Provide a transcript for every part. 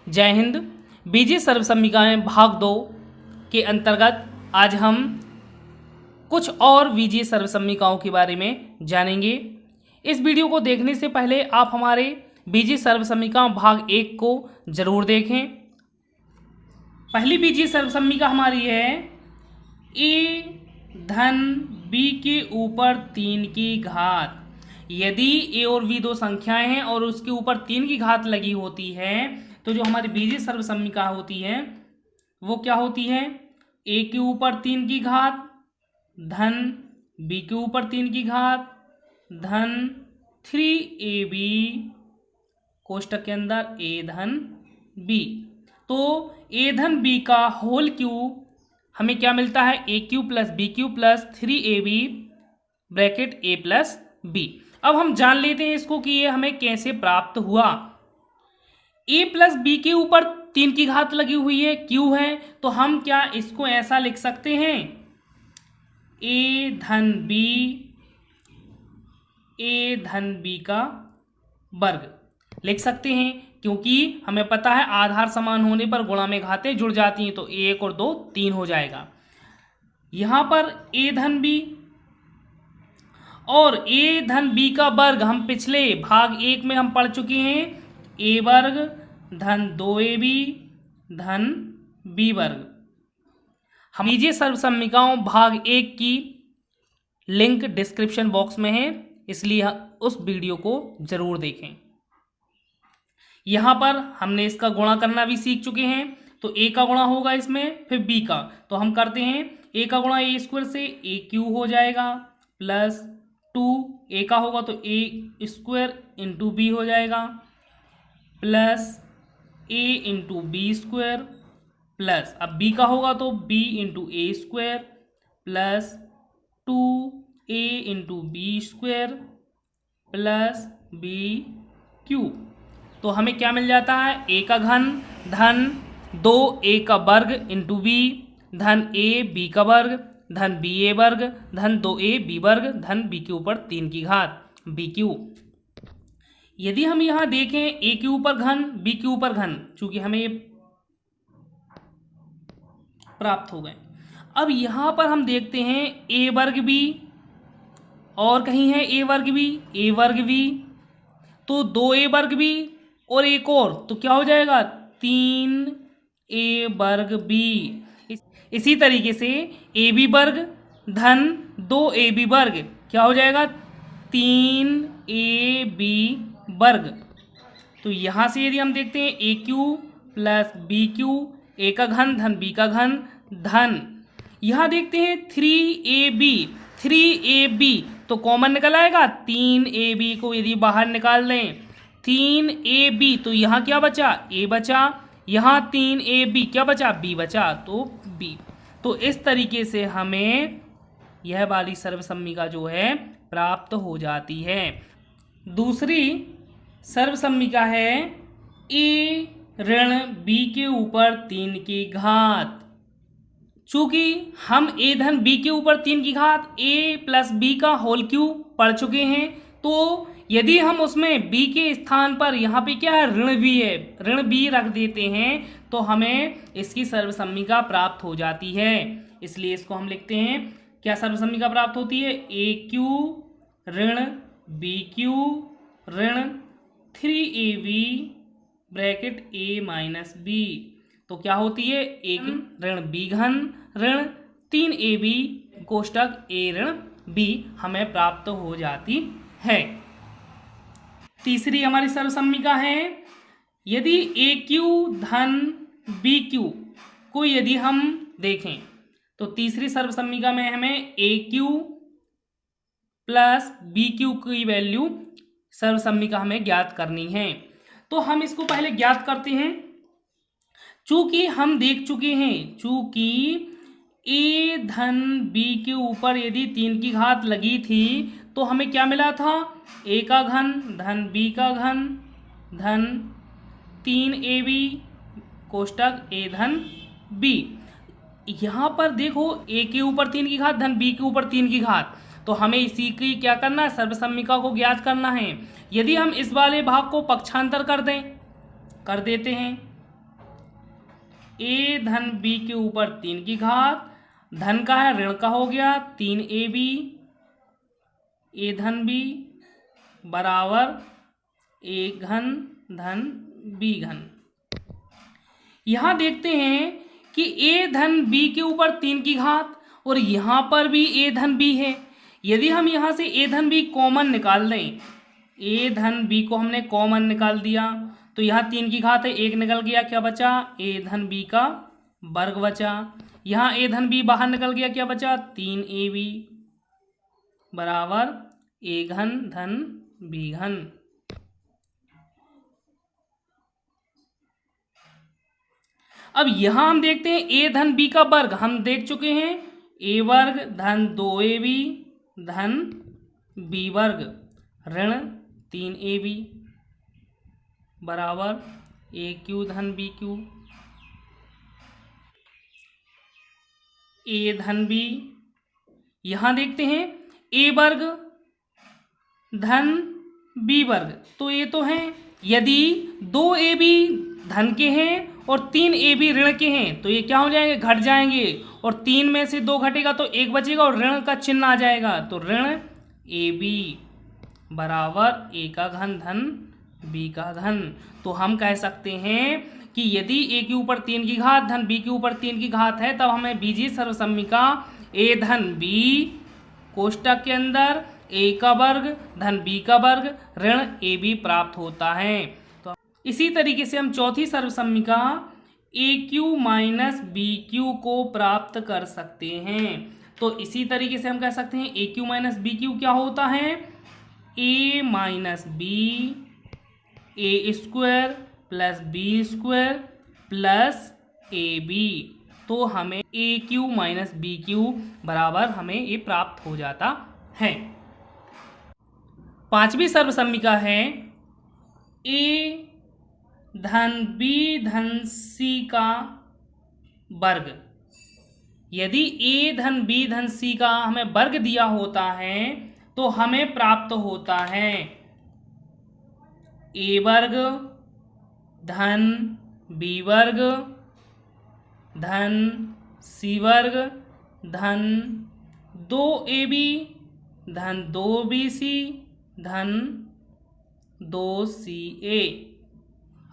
जय हिंद। बीजीय सर्वसम्मिकाएं भाग 2 के अंतर्गत आज हम कुछ और बीजीय सर्वसम्मिकाओं के बारे में जानेंगे। इस वीडियो को देखने से पहले आप हमारे बीजीय सर्वसम्मिकाओं भाग 1 को जरूर देखें। पहली बीजीय सर्वसम्मिका हमारी है a धन b के ऊपर 3 की घात। यदि a और b दो संख्याएं हैं और उसके ऊपर 3 की घात लगी होती है तो जो हमारी बीजीय सर्वसम्मिका होती है वो क्या होती है? a के ऊपर 3 की घात धन b के ऊपर 3 की घात धन 3ab कोष्टक के अंदर a धन b। तो a धन b का होल क्यूब हमें क्या मिलता है? A cube plus B cube plus 3ab bracket a plus b। अब हम जान लेते हैं इसको कि ये हमें कैसे प्राप्त हुआ। a प्लस बी के ऊपर 3 की घात लगी हुई है, q है, तो हम क्या इसको ऐसा लिख सकते हैं? a धन b का वर्ग लिख सकते हैं, क्योंकि हमें पता है आधार समान होने पर गुणा में घातें जुड़ जाती हैं, तो 1 और 2 3 हो जाएगा। यहाँ पर a धन b और a धन b का वर्ग हम पिछले भाग 1 में हम पढ़ चुके हैं। a वर्ग धन 2ab धन b वर्ग। हम बीजीय सर्वसम्मिकाओं भाग 1 की लिंक डिस्क्रिप्शन बॉक्स में है, इसलिए उस वीडियो को जरूर देखें। यहाँ पर हमने इसका गुणा करना भी सीख चुके हैं, तो a का गुणा होगा इसमें, फिर b का, तो हम करते हैं a का गुणा a स्क्वायर से a क्यू हो जाएगा प्लस 2 a का होगा तो a स्क्वायर इंटू b हो जाएगा plus a into b square plus अब b का होगा तो b into a square plus 2a into b square plus b cube. तो हमें क्या मिल जाता है? a का घन धन 2a का वर्ग इंटू b धन a b का वर्ग धन b a वर्ग धन 2a b वर्ग धन b के ऊपर 3 की घात b क्यू। यदि हम यहाँ देखें a के ऊपर घन b के ऊपर घन, चूंकि हमें ये प्राप्त हो गए। अब यहाँ पर हम देखते हैं a वर्ग b और कहीं है a वर्ग b, तो 2a वर्ग b और एक और, तो क्या हो जाएगा? 3a वर्ग b। इसी तरीके से ab वर्ग धन 2ab वर्ग क्या हो जाएगा? 3ab वर्ग। तो यहाँ से यदि हम देखते हैं a cube plus B cube, a का घन धन b का घन धन, यहाँ देखते हैं 3ab तो कॉमन निकल आएगा। 3ab को यदि बाहर निकाल दें 3ab तो यहाँ क्या बचा? a बचा, यहाँ 3ab क्या बचा? b बचा, तो b। तो इस तरीके से हमें यह वाली सर्वसम्मिका जो है प्राप्त हो जाती है। दूसरी सर्वसम्मिका है a ऋण b के ऊपर 3 की घात। चूंकि हम a धन b के ऊपर 3 की घात a प्लस b का होल क्यूब पढ़ चुके हैं, तो यदि हम उसमें b के स्थान पर यहाँ पे क्या है? ऋण b है, ऋण b रख देते हैं तो हमें इसकी सर्वसम्मिका प्राप्त हो जाती है। इसलिए इसको हम लिखते हैं, क्या सर्वसम्मिका प्राप्त होती है? a क्यू ऋण b क्यू ऋण 3ab bracket a minus b। तो क्या होती है? एक ऋण b घन ऋण 3ab कोष्टक a ऋण b हमें प्राप्त हो जाती है। तीसरी हमारी सर्वसम्मिका है, यदि a क्यू धन b क्यू को यदि हम देखें तो तीसरी सर्वसम्मिका में हमें a cube plus b Q की वैल्यू सर्वसम्मिका हमें ज्ञात करनी है। तो हम इसको पहले ज्ञात करते हैं। चूंकि हम देख चुके हैं, चूंकि a धन b के ऊपर यदि 3 की घात लगी थी तो हमें क्या मिला था? a का घन धन b का घन धन 3ab कोष्टक a धन b। यहाँ पर देखो a के ऊपर 3 की घात धन b के ऊपर 3 की घात, तो हमें इसी की क्या करना है? सर्वसम्मिका को ज्ञात करना है। यदि हम इस वाले भाग को पक्षांतर कर देते हैं ए धन बी के ऊपर 3 की घात, धन का है ऋण का हो गया 3ab ए धन बी बराबर ए घन धन बी घन। यहां देखते हैं कि ए धन बी के ऊपर 3 की घात और यहां पर भी ए धन बी है। यदि हम यहां से ए धन बी कॉमन निकाल दें, ए धन बी को हमने कॉमन निकाल दिया तो यहाँ 3 की घात है, 1 निकल गया, क्या बचा ए धन बी का वर्ग बचा। यहाँ ए धन बी बाहर निकल गया, क्या बचा 3ab बराबर ए घन धन बी घन। अब यहां हम देखते हैं ए धन बी का वर्ग हम देख चुके हैं, ए वर्ग धन 2ab धन बी वर्ग ऋण 3ab बराबर ए क्यू धन बी क्यू। ए धन बी यहां देखते हैं ए वर्ग धन बी वर्ग, तो ये तो है। यदि 2ab धन के हैं और 3ab ऋण के हैं तो ये क्या हो जाएंगे, घट जाएंगे, और 3 में से 2 घटेगा तो 1 बचेगा और ऋण का चिन्ह आ जाएगा, तो ऋण ab बराबर ए का घन धन बी का घन। तो हम कह सकते हैं कि यदि ए के ऊपर 3 की घात धन बी के ऊपर 3 की घात है तब हमें बीजीय सर्वसम्मिका ए धन बी कोष्टक के अंदर ए का वर्ग धन बी का वर्ग ऋण ए बी प्राप्त होता है। तो इसी तरीके से हम चौथी सर्वसम्मिका ए क्यू माइनस बी क्यू को प्राप्त कर सकते हैं। तो इसी तरीके से हम कह सकते हैं a cube minus b cube क्या होता है, a minus b a square plus b square plus a b. तो हमें a cube minus b cube बराबर हमें ये प्राप्त हो जाता है। पांचवी सर्वसम्मिका है ए धन बी धन सी का वर्ग। यदि ए धन बी धन सी का हमें वर्ग दिया होता है तो हमें प्राप्त होता है ए वर्ग धन बी वर्ग धन सी वर्ग धन 2ab धन 2bc धन 2ca।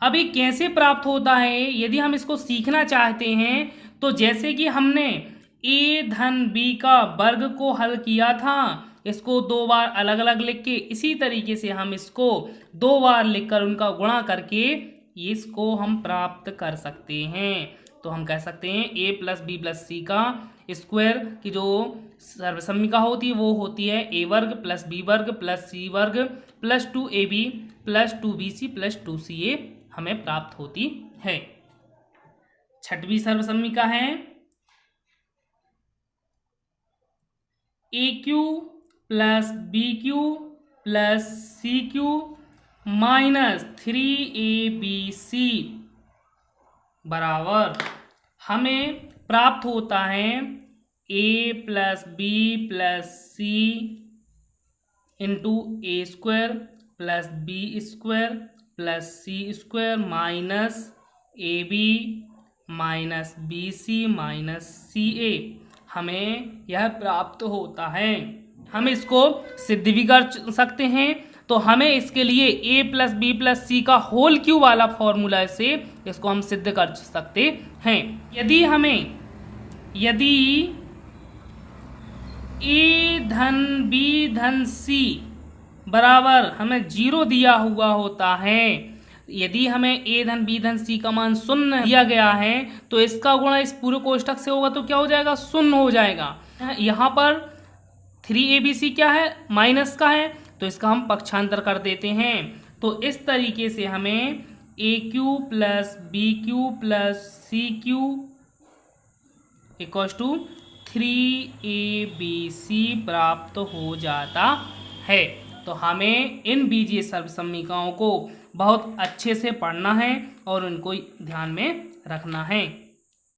अब ये कैसे प्राप्त होता है, यदि हम इसको सीखना चाहते हैं तो जैसे कि हमने ए धन बी का वर्ग को हल किया था, इसको 2 बार अलग अलग लिख के, इसी तरीके से हम इसको 2 बार लिखकर उनका गुणा करके इसको हम प्राप्त कर सकते हैं। तो हम कह सकते हैं ए प्लस बी प्लस सी का स्क्वायर की जो सर्वसम्मिका होती है वो होती है ए वर्ग प्लस बी वर्ग प्लस सी वर्ग plus 2ab plus 2bc plus 2ca हमें प्राप्त होती है। छठवीं सर्वसम्मिका है a cube plus B cube plus c cube minus 3abc बराबर हमें प्राप्त होता है a plus b plus c into a square plus b square plus c square minus a b minus b c minus c a हमें यह प्राप्त होता है। हम इसको सिद्ध भी कर सकते हैं, तो हमें इसके लिए ए प्लस बी प्लस सी का होल क्यू वाला फॉर्मूला से इसको हम सिद्ध कर सकते हैं। यदि ए धन बी धन सी बराबर हमें 0 दिया हुआ होता है, यदि हमें ए धन बी धन सी का मान 0 दिया गया है तो इसका गुणा इस पूरे कोष्ठक से होगा तो क्या हो जाएगा, 0 हो जाएगा। यहाँ पर 3abc क्या है, माइनस का है, तो इसका हम पक्षांतर कर देते हैं। तो इस तरीके से हमें a cube plus B cube plus c cube equals to 3abc प्राप्त हो जाता है। तो हमें इन बीजीय सर्वसम्मिकाओं को बहुत अच्छे से पढ़ना है और उनको ध्यान में रखना है।